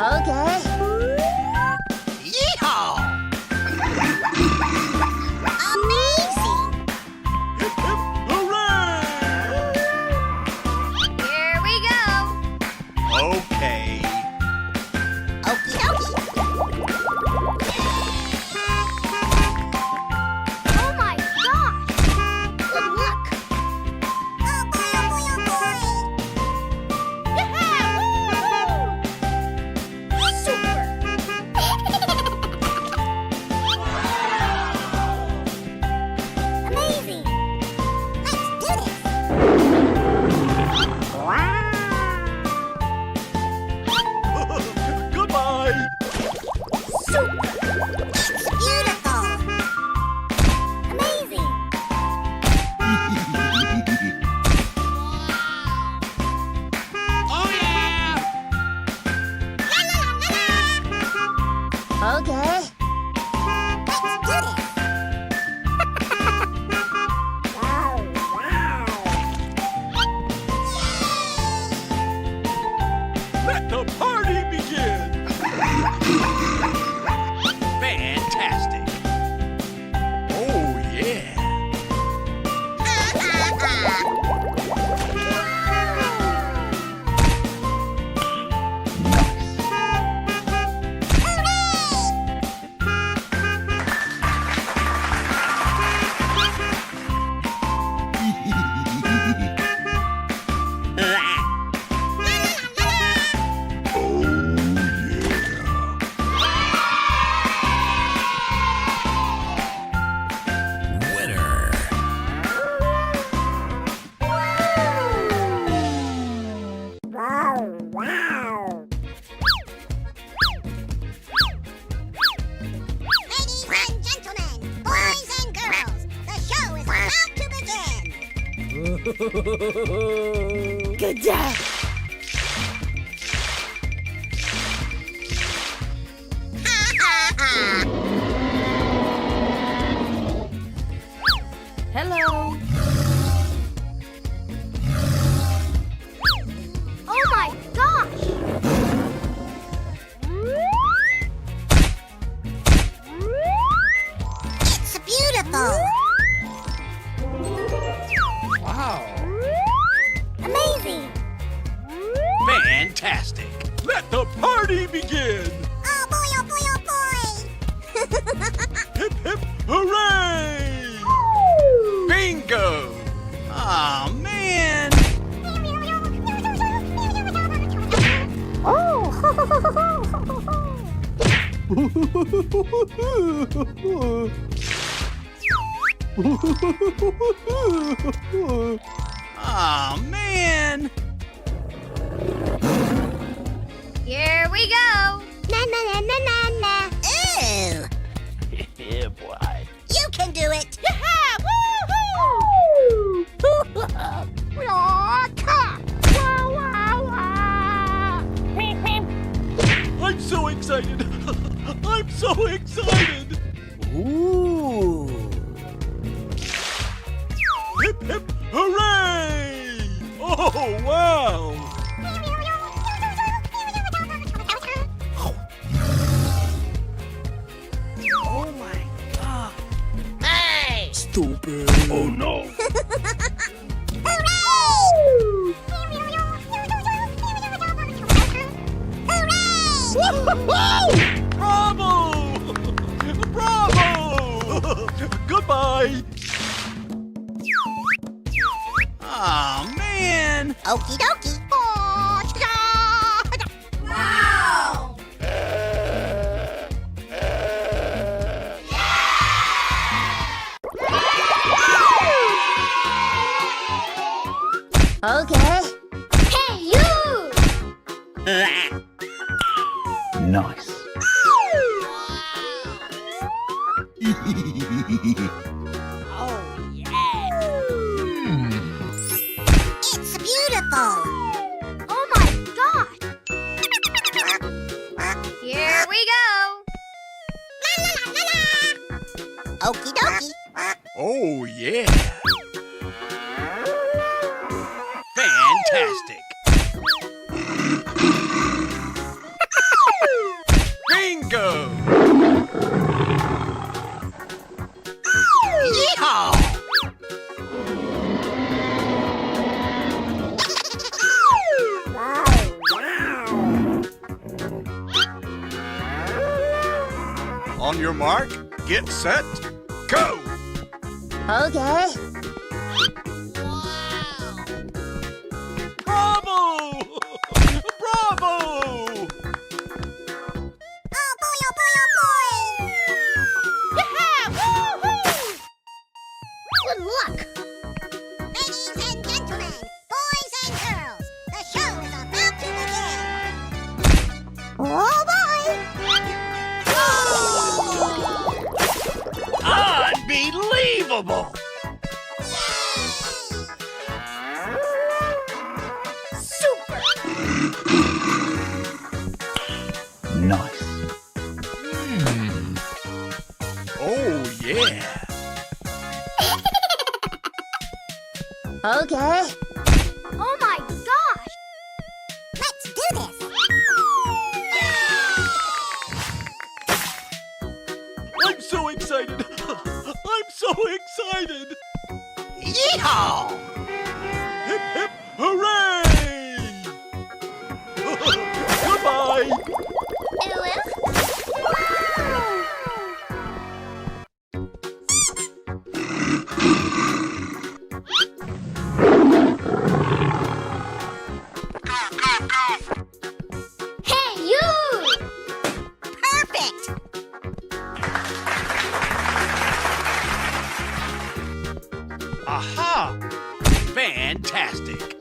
Okay. Yeehaw! Amazing! Hip, hip, hooray! Here we go. Okay. Okie dokie. Oh my gosh! Good luck. Oh boy, oh boy, oh boy. Yeah! Woo! Super! Amazing! Let's do this! Wow! Goodbye! Super! It's beautiful! Amazing! Oh yeah! La la la la la! Okay. Let's do this! Wow, wow! Let the party begin! Fantastic! Oh yeah! Wow, wow. Ladies and gentlemen, boys and girls, the show is about to begin. Good job. Hello. Oh my gosh! It's beautiful! Wow! Amazing! Fantastic! Let the party begin! Oh boy, oh boy, oh boy! Hip hip hooray! Bingo! Aw, man! Oh! Aw, man! Here we go! Na na na na na na! Ooh! Yeah, boy. You can do it! I'm so excited! I'm so excited! Ooh! Hip hip hooray! Oh wow! Oh my god! Hey! Stupid! Oh no! Bravo! Bravo! Goodbye! Aw, man! Okie dokie. Wow! Okay. Hey, you! Nice. Oh, yeah! It's beautiful! Oh my god! Here we go! La la la la la! Okie dokie! Oh yeah! Fantastic! On your mark, get set, go! Okay. Bravo! Bravo! Oh boy, oh boy, oh boy! Yeah! Woo-hoo! Good luck! Ladies and gentlemen, boys and girls, the show is about to begin! Oh boy! Unbelievable! Super! Nice. Oh, yeah. Okay. Oh my gosh! Let's do this! I'm so excited. I'm so excited. Yeehaw! Hip, hip, hooray! Goodbye. Hey, you! Perfect! Aha! Fantastic.